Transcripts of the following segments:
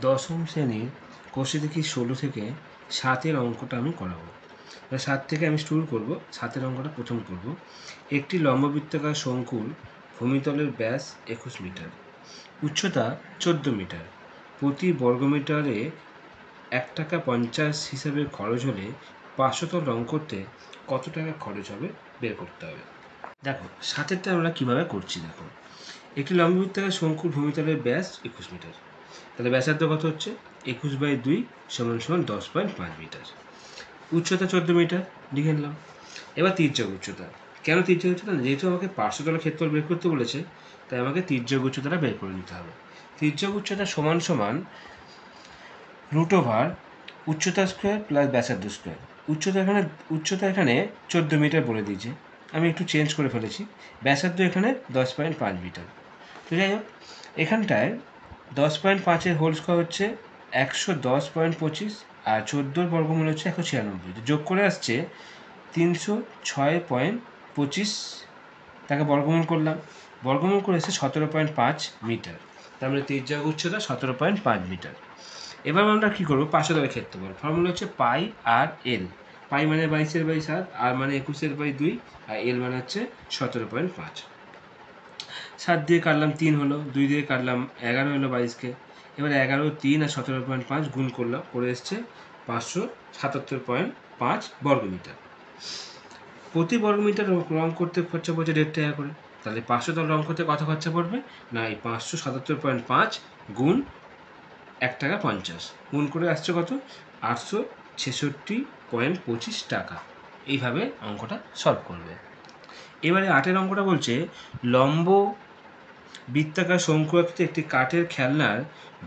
দশম শ্রেণীর কোষে দেখি 16 থেকে 7-এর অঙ্কটা আমি করাবো। 7 থেকে আমি শুরু করব। 7-এর অঙ্কটা প্রথম করব। একটি লম্ববৃত্তাকার শঙ্কুর ভূমিতলের ব্যাস 21 মিটার, উচ্চতা 14 মিটার। প্রতি বর্গমিটারে 1 টাকা 50 হিসাবে খরচ হলে 500 তল রং করতে কত টাকা খরচ হবে বের করতে হবে। দেখো 7-এরটা আমরা কীভাবে করছি দেখো। একটি লম্ববৃত্তাকার শঙ্কুর ভূমিতলের ব্যাস 21 মিটার, তাহলে ব্যাসার্ধ কত হচ্ছে 21/2 = 10.5 মিটার। উচ্চতা 14 মিটার লিখে নিলাম। এবার তির্যক উচ্চতা। কেন তির্যক উচ্চতা? যেহেতু আমাকে পার্শ্বতলের ক্ষেত্রফল বের করতে বলেছে, তাই আমাকে তির্যক উচ্চতাটা বের করে নিতে হবে। তির্যক উচ্চতা সমান সমান √ উচ্চতা স্কোয়ার প্লাস ব্যাসার্ধ স্কোয়ার। উচ্চতা এখানে 14 মিটার বলে দিয়েছে, আমি একটু চেঞ্জ করে ফেলেছি। ব্যাসার্ধ এখানে 10.5 মিটার। তো যাই হোক, এখানটায় 10.5-এর হোল স্কোয়ার হচ্ছে 110.25 আর 14 বর্গমূল হচ্ছে 196। যোগ করে আসছে 306.25, তাকে বর্গমূল করলাম, বর্গমূল করে এসে 17.5 মিটার। তার মানে তির্যক উচ্চতা 17.5 মিটার। এবার আমরা কী করবো? পার্শ্বতলের ক্ষেত্রফল। ফর্মুলা হচ্ছে পাই আর এল। পাই মানে 22/7, আর মানে 21/2, আর এল মানে হচ্ছে 17.5। 7 দিয়ে কাটলাম 3 হলো, 2 দিয়ে কাটলাম 11 হলো 22কে। এবার 11, 3 আর 17.5 গুণ করলাম, করে এসছে 577.5 বর্গমিটার। প্রতি বর্গমিটার রং করতে খরচা পড়ছে 1.5 টাকা করে। তাহলে 500 তল রং করতে কত খরচা পড়বে? না, এই 577.5 গুণ 1 টাকা 50 গুণ করে আসছে কত? 866.25 টাকা। এইভাবে অঙ্কটা সলভ করবে। এবারে 8-এর অঙ্কটা বলছে লম্ব বৃত্তাকার শঙ্কু আকৃতির একটি কাঠের খেলনার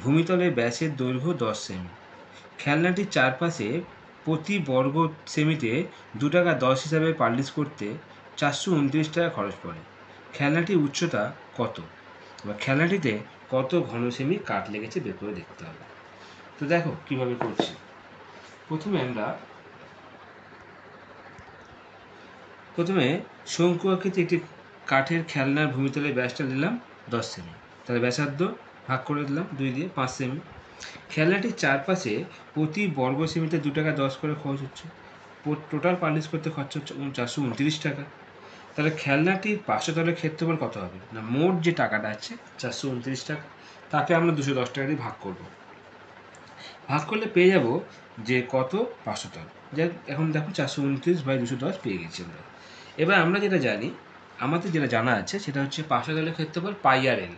ভূমিতলের ব্যাসের দৈর্ঘ্য 10 সেমি। খেলনাটির চারপাশে প্রতি বর্গ সেমিতে 2 টাকা 10 হিসাবে পাবলিশ করতে 429 টাকা খরচ পড়ে। খেলনাটির উচ্চতা কত? বা খেলনাটিতে কত ঘন সেমি কাঠ লেগেছে বের করে দেখতে হবে। তো দেখো কীভাবে করছি। প্রথমে শঙ্কু আকৃতির একটি কাঠের খেলনার ভূমিতলের ব্যাসটা নিলাম 10 সেমি, তাহলে ব্যাসার্ধ ভাগ করে দিলাম 2 দিয়ে, 5 সেমি। খেলনাটির চারপাশে প্রতি বর্গ সেমিতে 2 টাকা 10 করে খরচ হচ্ছে। টোটাল পাবলিশ করতে খরচা হচ্ছে 429 টাকা। তাহলে খেলনাটির পার্শ্বতলের ক্ষেত্রফল কত হবে? না, মোট যে টাকাটা আছে 429 টাকা, তাকে আমরা 210 টাকা দিয়ে ভাগ করব। ভাগ করলে পেয়ে যাব যে কত পার্শ্বতল। এখন দেখো 429/210 পেয়ে গেছি আমরা। এবার আমরা যেটা জানি, আমাদের যেটা জানা আছে সেটা হচ্ছে পার্শ্বতলের ক্ষেত্রফল পাই আর এল।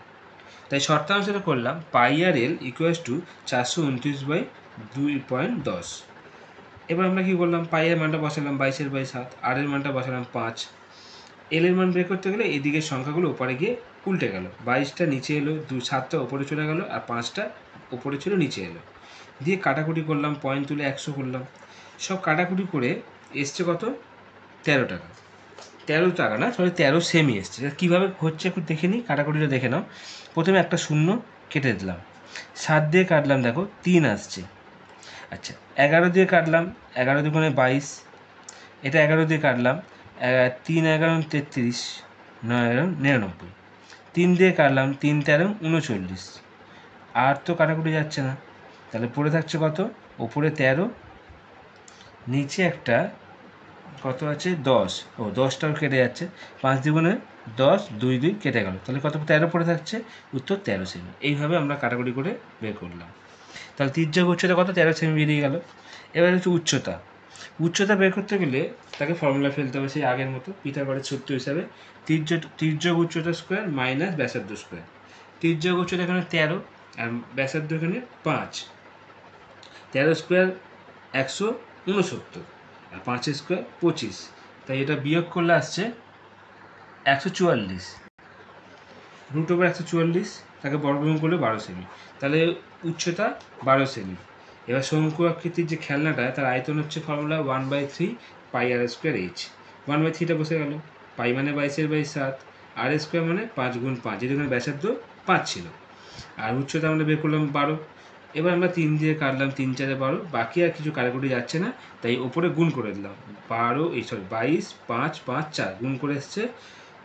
তাই শর্তানুসারে করলাম পাই আর এল = 429/2.10। এবার আমরা কী করলাম? পাই এর মানটা বসালাম 22/7, আর এর মানটা বসালাম 5। এল এর মান বের করতে গেলে এদিকের সংখ্যাগুলো ওপারে গিয়ে উল্টে গেল। 22টা নিচে এলো, 7টা ওপরে চলে গেল, আর 5টা ওপরে ছিল নিচে এলো। দিয়ে কাটাকুটি করলাম, পয়েন্ট তুলে 100 করলাম। সব কাটাকুটি করে এসছে কত? 13 টাকা। 13 টাকা না, সরি 13 সেমি এসছে। কীভাবে হচ্ছে একটু দেখে নিই, কাটাকুটিটা দেখে নাও। প্রথমে একটা শূন্য কেটে দিলাম, 7 দিয়ে কাটলাম, দেখো 3 আসছে। আচ্ছা, 11 দিয়ে কাটলাম, 11 দুগুণে 22। এটা 11 দিয়ে কাটলাম, 3 11 33, 9 11 99। 3 দিয়ে কাটলাম, 3 13 39। আর তো কাটাকুটি যাচ্ছে না, তাহলে পড়ে থাকছে কত? ওপরে 13, নিচে একটা কত আছে 10। 10টাও কেটে যাচ্ছে, 5 দুগুণে 10, 2 2 কেটে গেল, তাহলে কত? 13 পড়ে থাকছে। উত্তর 13 সেমি। এইভাবে আমরা কাটাকুটি করে বের করলাম। তাহলে তির্যক উচ্চতা কত? 13 সেমি বেরিয়ে গেল। এবার হচ্ছে উচ্চতা। উচ্চতা বের করতে গেলে তাকে ফর্মুলা ফেলতে হবে সেই আগের মতো, পিথাগোরাস সূত্র হিসাবে। তির্যক উচ্চতা স্কোয়ার মাইনাস ব্যাসার্ধ স্কোয়ার। তির্যক উচ্চতা এখানে 13 আর ব্যাসার্ধ এখানে 5। 13 স্কোয়ার 169 আর 5 স্কোয়ার 25, তাই এটা বিয়োগ করলে আসছে 144। √144, তাকে বর্গমূল করলে 12 সেমি। তাহলে উচ্চতা 12 সেমি। এবার শঙ্কু আকৃতির যে খেলনাটা, তার আয়তন হচ্ছে ফর্মুলা 1/3 পাই আর স্কোয়ার এইচ। 1/3টা বসে গেল। পাই মানে 22/7, আর স্কোয়ার মানে 5 গুণ 5, যেখানে ব্যাসার্ধ 5 ছিল। আর উচ্চতা আমরা বের করলাম 12। এবার আমরা 3 দিয়ে কাটলাম, 3 4 12, বাকি আর কিছু কাটাকুটি যাচ্ছে না, তাই ওপরে গুণ করে দিলাম। 22 5 5 4 গুণ করে এসছে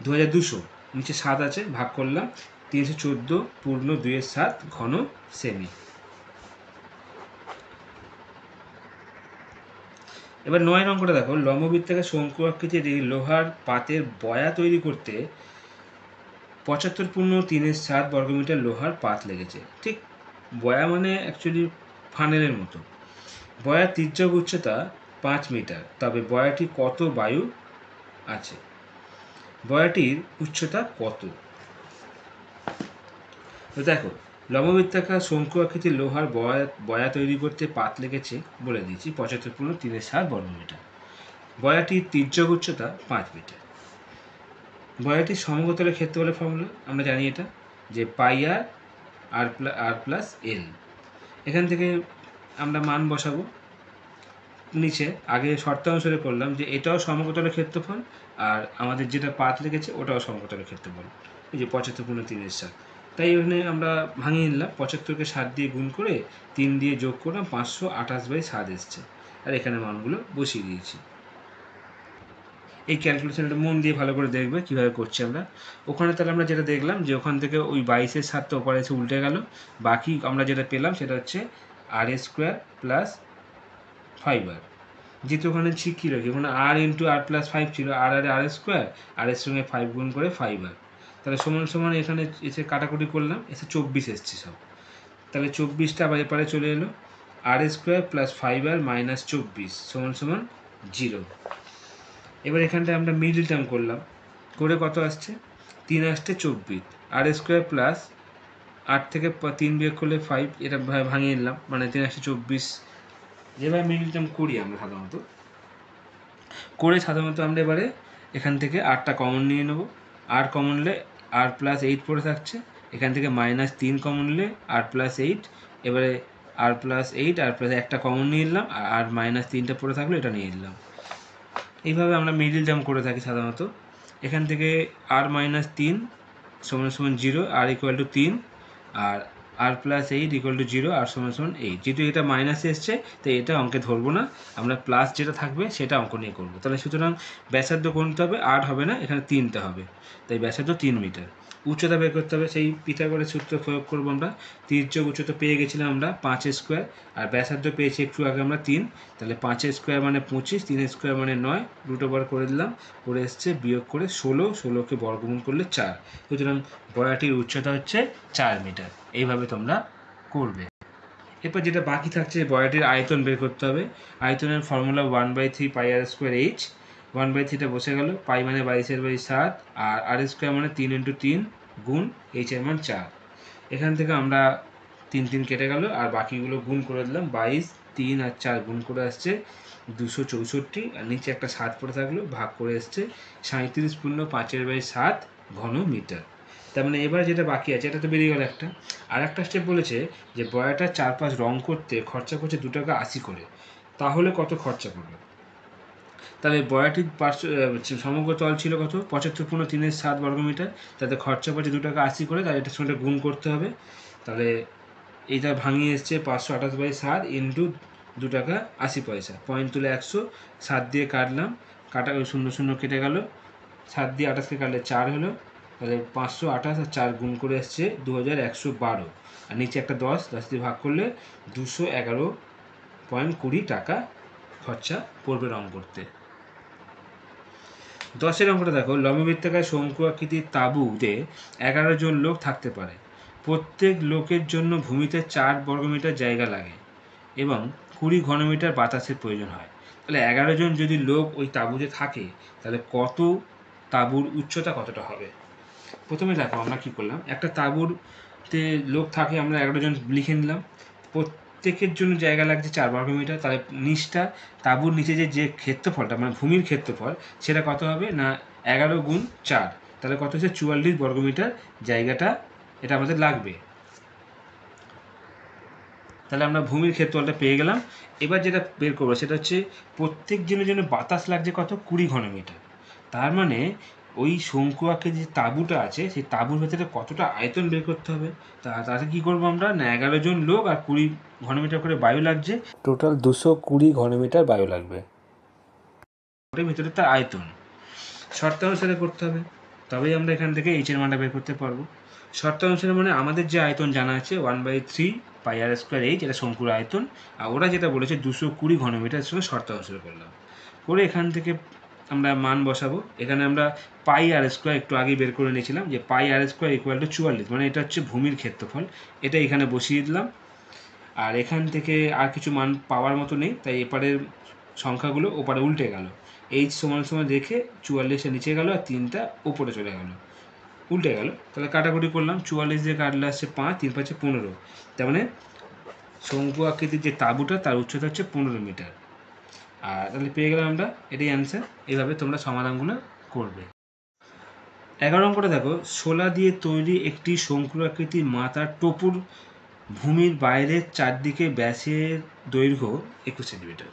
2200। নিচে 7 আছে, ভাগ করলাম, 314 পূর্ণ 2-এর 7 ঘন সেমি। এবার 9 অঙ্কটা দেখো, লম্ববৃত্তাকার শঙ্কু আকৃতির এই লোহার পাতের বয়া তৈরি করতে 75.3 বর্গমিটার লোহার পাত লেগেছে। ঠিক বয়া মানে অ্যাকচুয়ালি ফানেলের মতো। বয়ার তির্যক উচ্চতা 5 মিটার, তবে বয়াটি কত বায়ু আছে? বয়াটির উচ্চতা কত? তো দেখো, লম্ববৃত্তাকার শঙ্কু আকৃতির লোহার বয়া তৈরি করতে পাত লেগেছে বলে দিয়েছি 75.3 বর্গমিটার। বয়াটির তির্যক উচ্চতা 5 মিটার। বয়াটির সমগতলের ক্ষেত্রফলের ফর্মুলা আমরা জানি, এটা যে পাই আর প্লাস এল। এখান থেকে আমরা মান বসাবো নিচে। আগে শর্তানুসারে করলাম যে এটাও সমগতলের ক্ষেত্রফল, আর আমাদের যেটা পাত লেগেছে ওটাও সমগতলের ক্ষেত্রফল, এই যে 75.3। তাই ওখানে আমরা ভাঙিয়ে নিলাম, 75কে 7 দিয়ে গুণ করে 3 দিয়ে যোগ করলাম, 528/7 এসছে, আর এখানে মানগুলো বসিয়ে দিয়েছি। এই ক্যালকুলেশনটা মন দিয়ে ভালো করে দেখবে কীভাবে করছি আমরা। ওখানে তাহলে আমরা যেটা দেখলাম যে ওখান থেকে ওই 22-এর 7টা ওপরে এসে উল্টে গেল, বাকি আমরা যেটা পেলাম সেটা হচ্ছে r² প্লাস 5r। যেহেতু ওখানে ঠিক কী রাখি, ওখানে r+r+5 ছিল, r² আর এর সঙ্গে 5 গুণ করে 5r, তাহলে সমান সমান এখানে এসে কাটাকুটি করলাম, এসে 24 এসছে সব। তাহলে 24টা আবার এপারে চলে এলো, r² প্লাস 5r মাইনাস 24 সমান সমান 0। এবার এখানটায় আমরা মিডল টার্ম করলাম, করে কত আসছে? 3 আসছে 24, r² প্লাস 8 থেকে 3 বিয়োগ করলে 5, এটা ভাঙিয়ে নিলাম, মানে 3 আসছে 24। যেভাবে মিডল টার্ম করি আমরা সাধারণত আমরা এবারে এখান থেকে 8টা কমন নিয়ে নেব। আর কমন নিলে r+8 পড়ে থাকছে, এখান থেকে -3 কমন নিলে r+8, এবারে r+8 একটা কমন নিয়ে নিলাম, আর -3টা পড়ে থাকলো, এটা নিয়ে নিলাম। এইভাবে আমরা মিডল টার্ম করে থাকি সাধারণত। এখান থেকে r-3 সমান সমান 0, r = 3, আর r+8 = 0, r সমান সমান 8। যেহেতু এটা মাইনাসে এসছে তাই এটা অঙ্কে ধরবো না, আমরা প্লাস যেটা থাকবে সেটা অঙ্ক নিয়ে করবো। তাহলে সুতরাং ব্যাসার্ধ কোনটা হবে? 8 হবে না, এখানে 3টা হবে, তাই ব্যাসার্ধ 3 মিটার। উচ্চতা বের করতে হবে, সেই পিথাগোরাসের সূত্র প্রয়োগ করবো আমরা। তির্যক উচ্চতা পেয়ে গেছিলাম আমরা 5² আর ব্যাসার্ধ পেয়েছি একটু আগে আমরা 3, তাহলে 5² মানে 25, 3² মানে 9, √ করে দিলাম, করে এসছে বিয়োগ করে 16, 16কে বর্গমূল করলে 4। সুতরাং বয়াটির উচ্চতা হচ্ছে 4 মিটার। এইভাবে তোমরা করবে। এরপর যেটা বাকি থাকছে, বয়াটির আয়তন বের করতে হবে। আয়তনের ফর্মুলা 1/3 πr²h। 1/3টা বসে গেল, পাই মানে 22/7, আর r² মানে 3 × 3 গুণ h এর মান 4। এখান থেকে আমরা 3 3 কেটে গেল, আর বাকিগুলো গুণ করে দিলাম। 22, 3 আর 4 গুণ করে আসছে 264, আর নিচে একটা 7 পড়ে থাকলো, ভাগ করে এসছে 37.5/7 ঘন মিটার। তার মানে এবার যেটা বাকি আছে, এটা তো বেরিয়ে গেল একটা। আর একটা স্টেপ বলেছে যে বয়াটার চারপাশ রং করতে খরচা করছে 2 টাকা 80 করে, তাহলে কত খরচা করবে? তাহলে বয়াটির সমগ্র তল ছিল কত? 75.3 বর্গমিটার, তাতে খরচা পড়ছে 2 টাকা 80 করে, তাহলে এটার সঙ্গে গুণ করতে হবে। তাহলে এইটা ভাঙিয়ে এসছে 528/7 ইন্টু 2 টাকা 80 পয়সা, পয়েন্ট তুলে 100, 7 দিয়ে কাটলাম, কাটা 0 0 কেটে গেল, 7 দিয়ে 28কে কাটলে 4 হলো, তাহলে 528 আর 4 গুণ করে এসছে 2112, আর নিচে একটা 10 দিয়ে ভাগ করলে 211.20 টাকা খরচা পড়বে রং করতে। 10-এর অঙ্কটা দেখো, লম্ববৃত্তাকার শঙ্কু আকৃতির তাঁবুতে 11 জন লোক থাকতে পারে। প্রত্যেক লোকের জন্য ভূমিতে 4 বর্গমিটার জায়গা লাগে এবং 20 ঘনমিটার বাতাসের প্রয়োজন হয়। তাহলে 11 জন যদি লোক ওই তাঁবুতে থাকে, তাহলে তাঁবুর উচ্চতা কতটা হবে? প্রথমে দেখো আমরা কী করলাম, একটা তাঁবুতে লোক থাকে, আমরা 11 জন লিখে নিলাম। প্রত্যেকের জন্য জায়গা লাগছে 4 বর্গমিটার, তাহলে তাঁবুর নিচে যে ক্ষেত্রফলটা, মানে ভূমির ক্ষেত্রফল, সেটা কত হবে না 11 গুণ 4, তাহলে কত হচ্ছে 44 বর্গমিটার জায়গাটা এটা আমাদের লাগবে। তাহলে আমরা ভূমির ক্ষেত্রফলটা পেয়ে গেলাম। এবার যেটা বের করবো সেটা হচ্ছে প্রত্যেক জনের জন্য বাতাস লাগছে কত? 20 ঘনমিটার। তার মানে ওই শঙ্কু আকৃতির যে তাঁবুটা আছে, সেই তাঁবুর ভেতরে কতটা আয়তন বের করতে হবে। তাতে কী করবো আমরা না, 11 জন লোক আর 20 ঘনমিটার করে বায়ু লাগছে, টোটাল 220 ঘনমিটার বায়ু লাগবে। ওটার ভিতরে তার আয়তন শর্তানুসারে করতে হবে, তবেই আমরা এখান থেকে এইচের মানটা বের করতে পারবো। শর্ত অনুসারে মানে আমাদের যে আয়তন জানা আছে 1/3 পাই আর স্কোয়ার এইচ, এটা শঙ্কুর আয়তন। আর ওরা যেটা বলেছে 220 ঘনমিটার সঙ্গে শর্ত অনুসারে করলাম। করে এখান থেকে আমরা মান বসাবো। এখানে আমরা পাই আর স্কোয়ার একটু আগেই বের করে নিয়েছিলাম, যে পাই আর স্কোয়ার ইকুয়াল টু 44, মানে এটা হচ্ছে ভূমির ক্ষেত্রফল। এটা এখানে বসিয়ে দিলাম। আর এখান থেকে আর কিছু মান পাওয়ার মতো নেই, তাই এপারের সংখ্যাগুলো ওপারে উল্টে গেল। এইচ সমান সমান রেখে 44 নিচে গেল আর 3টা ওপরে চলে গেল, উল্টে গেল। তাহলে কাটাকুটি করলাম, 44 দিয়ে কাটলে আসছে 5, 3 5 15। তার মানে শঙ্কু আকৃতির যে তাঁবুটা তার উচ্চতা হচ্ছে 15 মিটার। আর তাহলে পেয়ে গেলাম আমরা, এটাই অ্যান্সার। এইভাবে তোমরা সমাধানগুলো করবে। 11 অঙ্কটা দেখো, শোলা দিয়ে তৈরি একটি শঙ্কু আকৃতির মাথার টপুর ভূমির বাইরের চারদিকে ব্যাসের দৈর্ঘ্য 21 সেন্টিমিটার।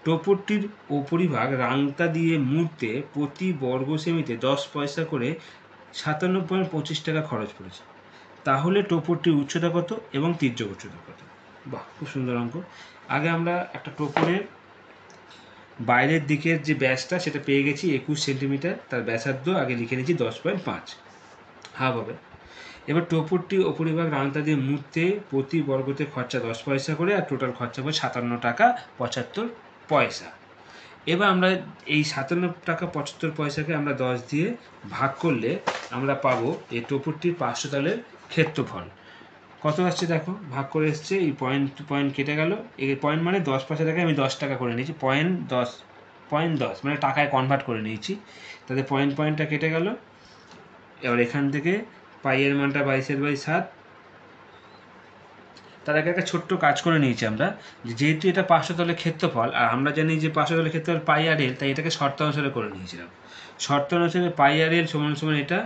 টপুরটির উপরিভাগ রাংতা দিয়ে মুড়তে প্রতি বর্গ সেমিতে 10 পয়সা করে 57.25 টাকা খরচ পড়েছে। তাহলে টপুরটির উচ্চতা কত এবং তির্যক উচ্চতা কত? বাহ, খুব সুন্দর অঙ্ক। আগে আমরা একটা টপুরের বাইরের দিকের যে ব্যাসটা সেটা পেয়ে গেছি 21 সেন্টিমিটার, তার ব্যাসার্ধ আগে লিখে নিয়েছি 10.5, হাফ হবে। এবার টপুরটি উপরিভাগ রাংতা দিয়ে মুড়তে প্রতি বর্গতে খরচা 10 পয়সা করে, আর টোটাল খরচা করে 57 টাকা 75 পয়সা। এবার আমরা এই 57 টাকা 75 পয়সাকে আমরা 10 দিয়ে ভাগ করলে আমরা পাবো এই টপুরটির পার্শ্বতলের ক্ষেত্রফল কত আসছে। দেখো ভাগ করে এসছে, এই পয়েন্ট কেটে গেল। এই পয়েন্ট মানে 10 পয়সাটাকে আমি 10 টাকা করে নিয়েছি, পয়েন্ট 10 মানে টাকায় কনভার্ট করে নিয়েছি। তাতে পয়েন্টটা কেটে গেল। এবার এখান থেকে পাইয়ের মানটা 22/7। তার আগে একটা ছোট্ট কাজ করে নিয়েছি আমরা, যেহেতু এটা পার্শ্বতলের ক্ষেত্রফল, আর আমরা জানি যে পার্শ্বতলের ক্ষেত্রফল পাই আর এল, তাই এটাকে শর্ত অনুসারে করে নিয়েছিলাম। শর্ত অনুসারে পাই আর এল সমান সমান এটা,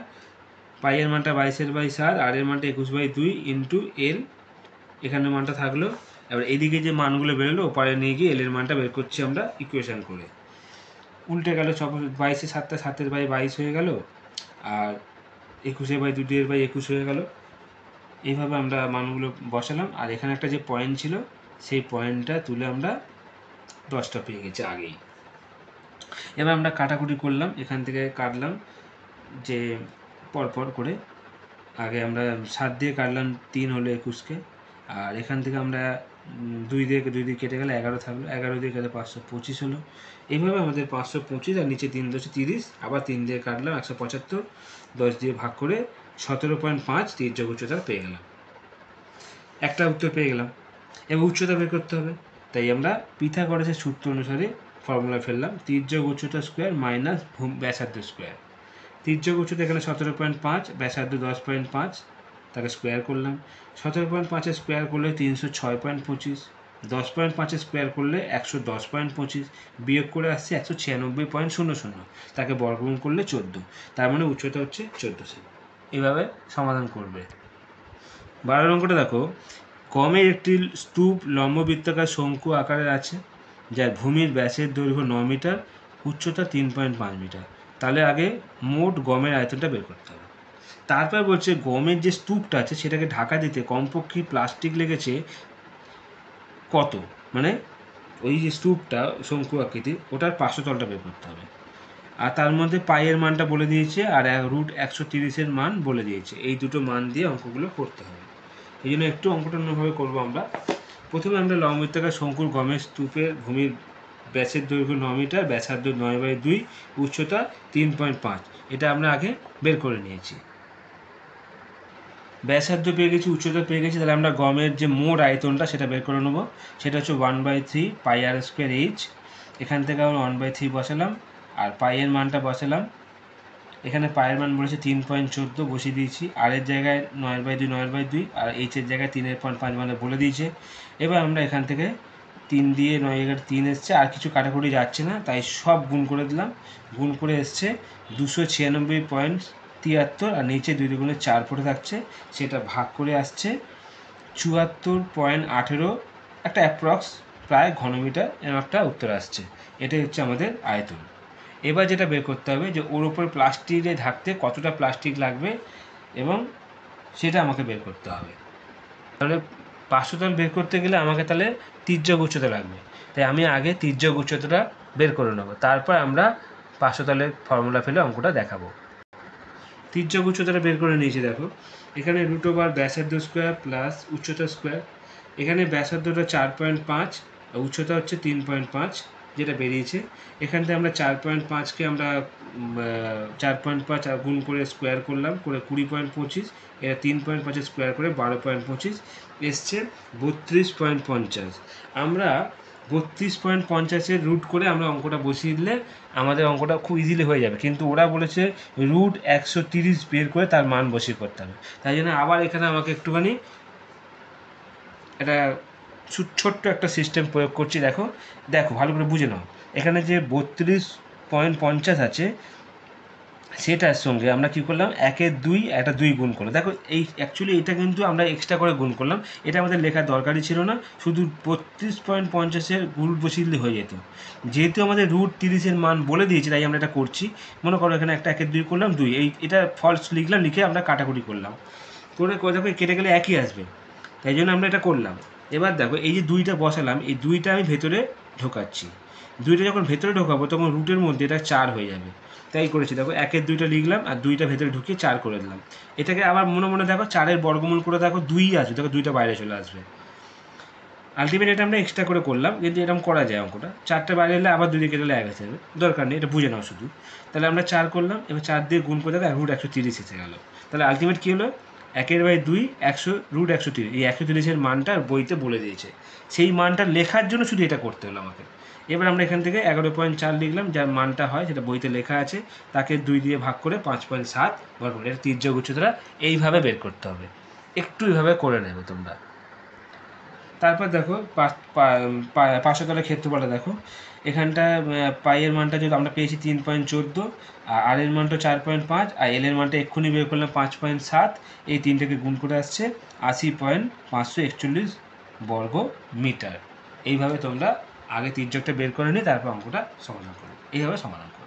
পাইয়ের মানটা 22/7, আর এর মানটা 21/2 ইন্টু এল, এখানে মানটা থাকলো। এবার এইদিকে যে মানগুলো বেরোলো ওপারে নিয়ে গিয়ে এলের মানটা বের করছি আমরা ইকুয়েশান করে। উল্টে গেল, 22 7 7/22 হয়ে গেল, আর 21/2 হয়ে গেল। এইভাবে আমরা মানগুলো বসালাম। আর এখানে একটা যে পয়েন্ট ছিল সেই পয়েন্টটা তুলে আমরা 10টা পেয়ে গেছি আগেই। এবার আমরা কাটাকুটি করলাম, এখান থেকে কাটলাম যে পরপর করে। আগে আমরা 7 দিয়ে কাটলাম, 3 হলো 21কে। আর এখান থেকে আমরা 2 দিয়ে কেটে গেলে 11 থাকলো, 11 দিয়ে কেটে 525 হলো। এইভাবে আমাদের 525 আর নিচে 3 × 30, আবার 3 দিয়ে কাটলাম 175, 10 দিয়ে ভাগ করে 17.5 তির্যক উচ্চতা পেয়ে গেলাম। একটা উত্তর পেয়ে গেলাম। এবার উচ্চতা বের করতে হবে, তাই আমরা পিথাগোরাসের সূত্র অনুসারে ফর্মুলা ফেললাম, তির্যক উচ্চতা স্কোয়ার মাইনাস ব্যাসার্ধ স্কোয়ার। তির্যক উচ্চতা এখানে 17.5, ব্যাসার্ধ 10.5, তাকে স্কোয়ার করলাম। 17.5 স্কোয়ার করলে 306.25, 10.5 স্কোয়ার করলে 110.25, বিয়োগ করে আসছে 196.00, তাকে বর্গমূল করলে 14, তার মানে উচ্চতা হচ্ছে 14 সেমি। এইভাবে সমাধান করবে। 12 অঙ্কটা দেখো, গমের একটি স্তূপ লম্ববৃত্তাকার শঙ্কু আকারের আছে, যার ভূমির ব্যাসের দৈর্ঘ্য 9 মিটার, উচ্চতা 3.5 মিটার। তাহলে আগে মোট গমের আয়তনটা বের করতে হবে। তারপর বলছে গমের যে স্তূপটা আছে সেটাকে ঢাকা দিতে কমপক্ষে প্লাস্টিক লেগেছে কত, মানে ওই যে স্তূপটা শঙ্কু আকৃতির ওটার পার্শ্বতলটা বের করতে হবে। আর তার মধ্যে পাইয়ের মানটা বলে দিয়েছে, আর √130 মান বলে দিয়েছে। এই দুটো মান দিয়ে অঙ্কগুলো করতে হবে। এই জন্য একটু অঙ্কটা অন্যভাবে করবো আমরা। প্রথমে আমরা লম্ববৃত্তাকার শঙ্কুর গমের স্তূপের ভূমির ব্যাসের দৈর্ঘ্য 9 মিটার, ব্যাসার্ধ 9/2, উচ্চতা 3.5, এটা আমরা আগে বের করে নিয়েছি। ব্যাসার্ধ পেয়ে গেছি, উচ্চতা পেয়ে গেছি, তাহলে আমরা গমের যে মোট আয়তনটা সেটা বের করে নেবো। সেটা হচ্ছে 1/3 পাই আর স্কোয়ার এইচ। এখান থেকে আমরা 1/3 বসালাম, আর পাইয়ের মানটা বসালাম। এখানে পায়ের মান বলেছে 3.14, বসিয়ে দিয়েছি। আর এর জায়গায় 9/2, আর এইচের জায়গায় 3.5 মানে বলে দিয়েছে। এবার আমরা এখান থেকে 3 দিয়ে 9 × 3 এসছে, আর কিছু কাটাকুটি যাচ্ছে না, তাই সব গুণ করে দিলাম। গুণ করে এসছে 296.73, আর নিচে 2 × 4 পড়ে থাকছে, সেটা ভাগ করে আসছে 74.18, একটা অ্যাপ্রক্স প্রায় ঘনমিটার এরকম একটা উত্তর আসছে। এটাই হচ্ছে আমাদের আয়তন। এবার যেটা বের করতে হবে যে ওর ওপর প্লাস্টিকে ঢাকতে কতটা প্লাস্টিক লাগবে, এবং সেটা আমাকে বের করতে হবে। তাহলে পার্শ্বতল বের করতে গেলে আমাকে তাহলে তির্যক উচ্চতা লাগবে, তাই আমি আগে তির্যক উচ্চতাটা বের করে নেব, তারপর আমরা পার্শ্বতলের ফর্মুলা ফেলে অঙ্কটা দেখাবো। তির্যক উচ্চতাটা বের করে নিয়েছি দেখো, এখানে রুট ওভার ব্যাসার্ধ স্কোয়ার প্লাস উচ্চতা স্কোয়ার, এখানে ব্যাসার্ধটা 4.5 আর উচ্চতা হচ্ছে 3.5 যেটা বেরিয়েছে। এখান থেকে আমরা 4.5কে আমরা 4.5 গুণ করে স্কোয়ার করলাম, করে 20.25, এটা 3.5 স্কোয়ার করে 12.25 এসছে 32.50। আমরা 32.50 রুট করে আমরা অঙ্কটা বসিয়ে দিলে আমাদের অঙ্কটা খুব ইজিলি হয়ে যাবে, কিন্তু ওরা বলেছে রুট 130 বের করে তার মান বসিয়ে করতে হবে। তাই জন্য আবার এখানে আমাকে একটুখানি একটা ছোট্ট একটা সিস্টেম প্রয়োগ করছি। দেখো দেখো ভালো করে বুঝে নাও, এখানে যে 32.50 আছে সেটার সঙ্গে আমরা কী করলাম, 1-এর 2 একটা 2 গুণ করলাম। দেখো এই অ্যাকচুয়ালি এটা কিন্তু আমরা এক্সট্রা করে গুণ করলাম, এটা আমাদের লেখার দরকারই ছিল না, শুধু 32.50 রুট বসিয়ে দিলে হয়ে যেত। যেহেতু আমাদের রুট 30-এর মান বলে দিয়েছি তাই আমরা এটা করছি। মনে করো এখানে একটা 1-এর 2 করলাম 2, এটা ফলস লিখলাম, লিখে আমরা কাটাকুটি করলাম, করে দেখো কেটে গেলে একই আসবে, তাই জন্য আমরা এটা করলাম। এবার দেখো এই যে 2টা বসালাম, এই 2টা আমি ভেতরে ঢোকাচ্ছি, 2টা যখন ভেতরে ঢোকাবো তখন রুটের মধ্যে এটা 4 হয়ে যাবে, তাই করেছি। দেখো 1-এর 2টা লিখলাম আর 2টা ভেতরে ঢুকিয়ে 4 করে দিলাম। এটাকে আবার মনে মনে দেখো 4-এর বর্গমূল করে দেখো 2 আসবে, দেখো 2টা বাইরে চলে আসবে। আলটিমেট এটা আমরা এক্সট্রা করে করলাম, কিন্তু এরকম করা যায় অঙ্কটা, 4টা বাইরে এলে আবার 2 দিয়ে কেটে 1 আসে যাবে, দরকার নেই, এটা বুঝে নাও শুধু। তাহলে আমরা 4 করলাম, এবার 4 দিয়ে গুণ করে দেখো রুট 130 এসে গেল। তাহলে আলটিমেট কী হলো, 1/2 রুট 130, এই 130-এর মানটা বইতে বলে দিয়েছে, সেই মানটা লেখার জন্য শুধু এটা করতে হলো আমাকে। এবার আমরা এখান থেকে 11.4 লিখলাম, যার মানটা হয় সেটা বইতে লেখা আছে, তাকে 2 দিয়ে ভাগ করে 5.7 বর্গমূল, এটা তির্যক উচ্চতাটা এইভাবে বের করতে হবে, একটু এইভাবে করে নেবে তোমরা। তারপর দেখো পার্শ্বতলের ক্ষেত্রফলটা দেখো, এখানটা পাইয়ের মানটা যদি আমরা পেয়েছি 3.14, আর এর মানটা 4.5, আর এল এর মানটা এক্ষুনি বের করলাম 5.7, এই তিনটাকে গুণ করে আসছে 80.541 বর্গ মিটার। এইভাবে তোমরা আগে তির্যকটা বের করে নিয়ে তারপর অঙ্কটা সমাধান করো, এইভাবে সমাধান করো।